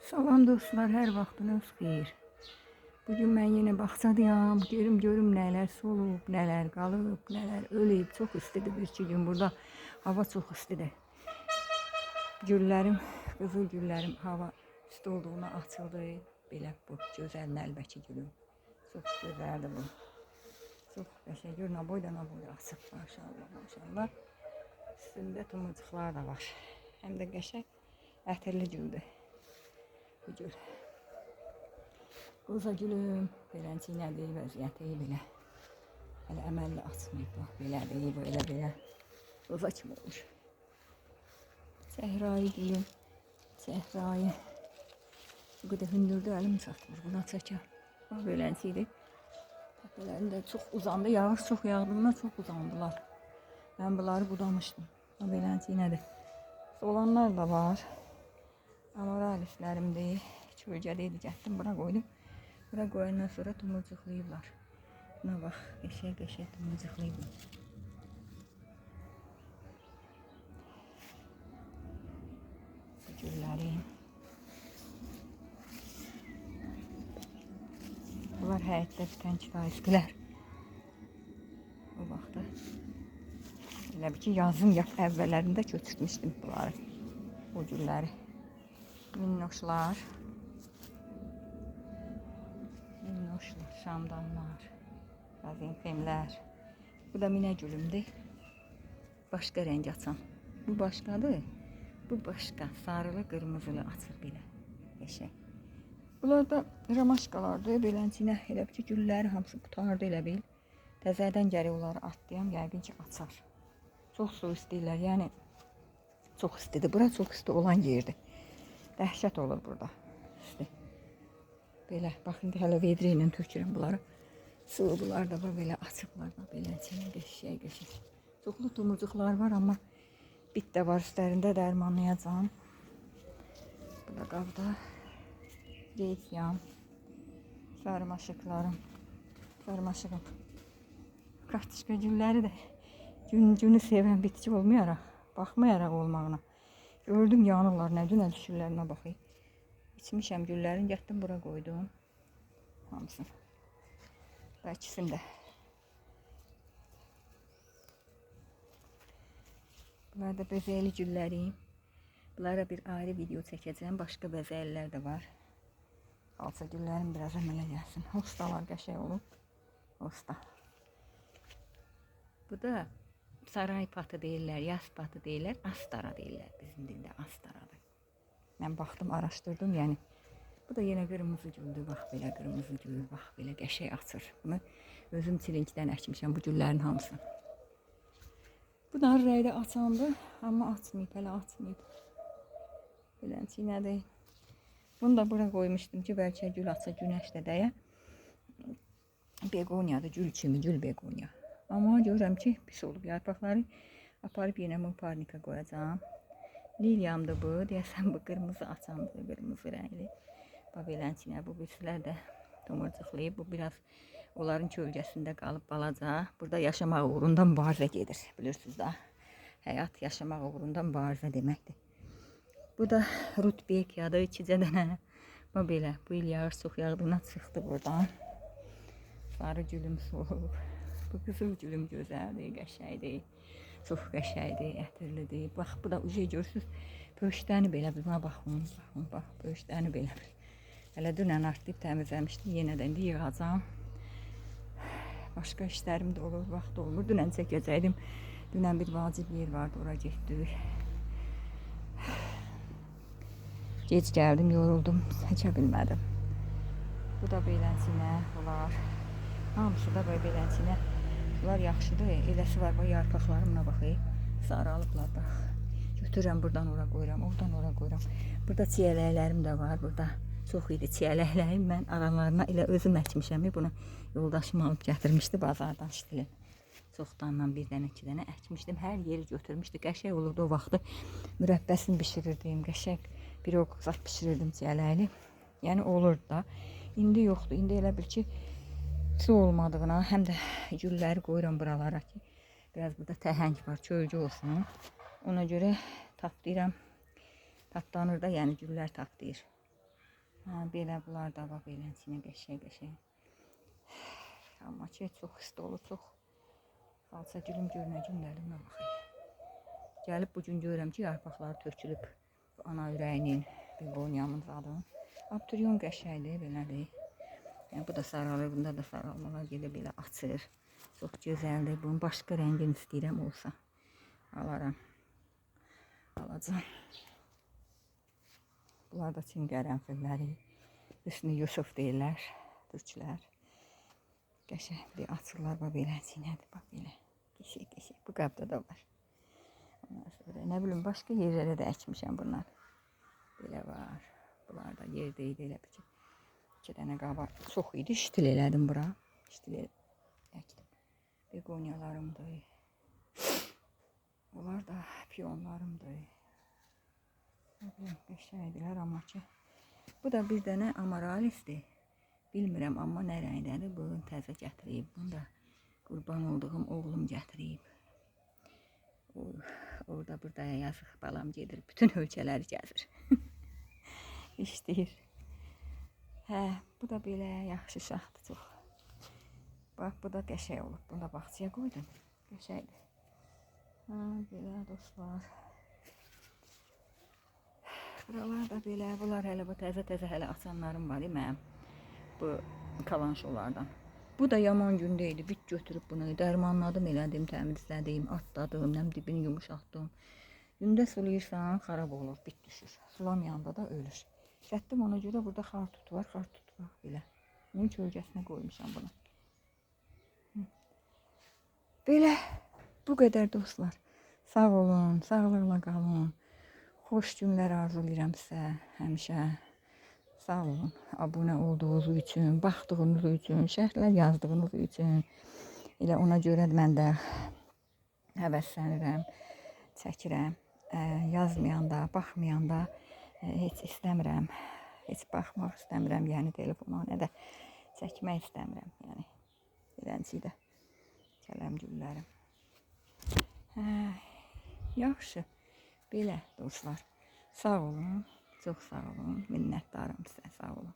Salam dostlar, hər vaxtınız xeyir. Bugün mən yenə bağçadayam. Görüm nələr solub, nələr qalıb, nələr ölüb. Çox istidir bir-iki gün burada. Hava çox istidir. Güllərim, qızıl güllərim hava isti olduğuna açıldı. Belə bu gözəl nəlbəki gülüm. Çox gözəldir bu. Çox qəşəng. Gör, nə boyda açıb. Maşallah, maşallah. Üstündə tumurcuqlar da var. Həm də qəşəng ətirli güldür. Bu gül. Qoza gülüm, beləncə vəziyyəti belə. Hələ əməlli açmayıb, bax, belədir, belə. Qoza kimi olur. Səhrayi gülüm, səhrayi. Bu qədər hündürdür, əlim çatmır, buna çəkər. Bax, beləncə. Təpələrində çox uzandı, yağış çox yağdığında çox uzandılar. Mən bunları budamışdım. Bax, beləncə nədir? Solanlar da var. Amaralislərimdir. Çölgədəydi, getdim, bura qoydum. Bura qoyandan sonra tumurcuqlayıblar. Buna bax, qəşəng tumurcuqlayıblar. Güllərim. Bunlar həyətdə bitən kifayətlər. O vaxtda elə bir ki, yazın əvvəllərində köçürtmüşdüm bunları. O gülləri. Minnoşlar, şamdanlar, qazinfemlər. Bu da minə gülümdür. Başqa rəng açan. Bu başqadır. Bu başqa. Sarılı, qırmızılı açır belə. Qəşəng. Bunlar da ramaşkalardır. Beləncə elə bir ki, gülləri hamısı qutardı elə bil. Təzədən gərək onları atlayam, yəqin ki, açar. Çox su istəyirlər, yəni çox istidir. Bura çox isti olan yerdir. Dəhşət olur burada. İşte. Belə, baxın, hələ vedri ilə tökürəm bunları. Sıvılar da var, belə açıblar da, belə qəşəng. Çoxlu tumurcuqlar var, amma bit də var üstlərində, dərmanlayacağım. Bu da qabda. Reytiyam. Sarmaşıqlarım. Sarmaşığım. Kartışqa gülləri də günü sevən bitki olmayaraq, baxmayaraq olmağına. Gördüm yanırlar, nə günə düşürlərinə baxayım. İçmişəm güllərin, getdim bura qoydum. Hamısını. Və ikisini də. Bunlar da bəzəyli güllərim. Bunlara bir ayrı video çəkəcəm. Başqa bəzəylər də var. Qalsa güllərim biraz əmələ gəlsin. Hostalar qəşəng olub. Hosta. Bu da saray patı deyirlər, yaz patı deyirlər, astara deyirlər. Bizim dildə astaradır. Mən baxdım, araşdırdım, yəni. Bu da yenə qırmızı güldür, bax belə qırmızı gül, bax belə qəşəng açır. Bunu özüm çilinkdən əkmişəm, bu güllərin hamısını. Bu da rəydə açandı, amma açmayıb, hələ açmayıb. Beləncə nədir? Bunu da bura qoymuşdum ki, bəlkə gül açsa günəşdə dəyə. Begoniyadır, gül kimi, gül begoniya. Amma görürəm ki, pis olub yarpaqları. Aparıb yenə parnika qoyacağım. Liliyamdır bu. Deyəsən bu qırmızı açandır, qırmızı rəngli. Bax beləncə, bu birisilər də tomurcuqlayıb. Bu biraz onların kölgəsində qalıb balaca. Burada yaşamaq uğrunda mübarizə gedir. Bilirsiniz da. Həyat yaşamaq uğrunda mübarizə deməkdir. Bu da rutbekiyadır, 2 dənə. Bax belə, bu il yağış çox yağdığına çıxdı buradan. Sarı gülüm solub. Bu qızıl gülüm gözəldir, qəşəngdir. Çox qəşəngdir, ətirlidir. Bax, bu da uca görürsünüz. Pöştəni belə bir, baxın, bax, pöştəni belə bir. Hələ dünən artıq təmizləmişdim, yenə də indi yığacağım. Başqa işlərim də olur, vaxt olmur. Dünən çəkəcəkdim. Dünən bir vacib yer vardı, ora getdik. Gec gəldim, yoruldum, çəkə bilmədim. Bu da beləncə, bunlar. Hamısı da beləncə. Bunlar yaxşıdır, eləsi var, yarpaqlarımla baxayım. Sarılıblar, bax. Götürürəm, buradan ora qoyuram, oradan ora qoyuram. Burada çiyələklərim də var, burada çox idi çiyələklərim. Mən aralarına elə özüm əkmişəm. Bunu yoldaşım alıb gətirmişdi bazardan ştilin. Çoxdandan bir dənə, 2 dənə əkmişdim. Hər yeri götürmüşdü, qəşəng olurdu o vaxtı. Mürəbbəsini bişirirdim, qəşəng bir o zat bişirirdim çiyələkli. Yəni olurdu da. İndi yoxdur, indi elə bil ki, su olmadığına, həm də gülləri qoyuram buralara ki, biraz burada təhəng var, çölgü olsun. Ona görə taplayıram. Taplanır da, yəni güllər taplayır. Belə bunlar da bax beləsinə qəşəng. Amma ki, çox isti olur, çox. Qalsa gülüm gör nə günlərimə baxayım. Gəlib bugün görürəm ki, yarpaqları tökülüb. Ana ürəyinin, begonyamın zadın. Abturyon qəşəngdir, belədir. Yəni, bu da saralır, bunda da saralmalar gedə belə açır. Çox gözəldir. Bunun başqa rəngini istəyirəm olsa. Alaram. Alacam. Bunlar da Çin qərənfilləri. Hüsnü Yusuf deyirlər, türklər. Qəşəng bir açırlar, bax beləsinədir, bax belə. Qəşəng. Bu qabda da var. Ondan sonra nə bilim, başqa yerlərə də əkmişəm bunlar. Belə var. Bunlar da yerdə idi, elə bir ki. 2 dənə qaba çox idi, ştil elədim bura. Ştil əkdim. Begonyalarımdır. Bunlar da piyonlarımdır. Qəşəngdirlər, amma ki. Bu da bir dənə amaralisdir. Bilmirəm, amma nə rəngdədir. Bunu təzə gətirib. Bunu da qurban olduğum oğlum gətirib. Orada burada yazıq balam gedir. Bütün ölkələri gəzir. İşləyir. Bu da belə yaxşı şaxdır çox. Bax, bu da qəşəng olub. Bunu da bağçaya qoydum. Qəşəngdir. Belə dostlar. Buralar da belə. Bunlar hələ bu təzə hələ açanlarım var mənim. Bu kalanşolardan. Bu da yaman gündəydi. Bit götürüb bunu. Dərmanladım, elədim, təmizlədim, atladım, nəm dibini yumuşatdım. Gündə sulayırsan, xarab olur, bit düşür. Sulamayanda da ölür. Çətdim ona görə burada xartut var, bax belə. Bunun kölgəsinə qoymuşam bunu. Belə, bu qədər dostlar. Sağ olun, sağlıqla qalın. Xoş günlər arzulayıram sizə həmişə. Sağ olun, abunə olduğunuz üçün, baxdığınız üçün, şərhlər yazdığınız üçün. Elə ona görə mən də həvəslənirəm, çəkirəm. Yazmayanda, baxmayanda heç istəmirəm. Heç baxmaq istəmirəm, yəni telefona nə də çəkmək istəmirəm. Yəni, eləncə də kələm güllərim. Yaxşı, belə dostlar. Sağ olun, çox sağ olun, minnətdarım sizə, sağ olun.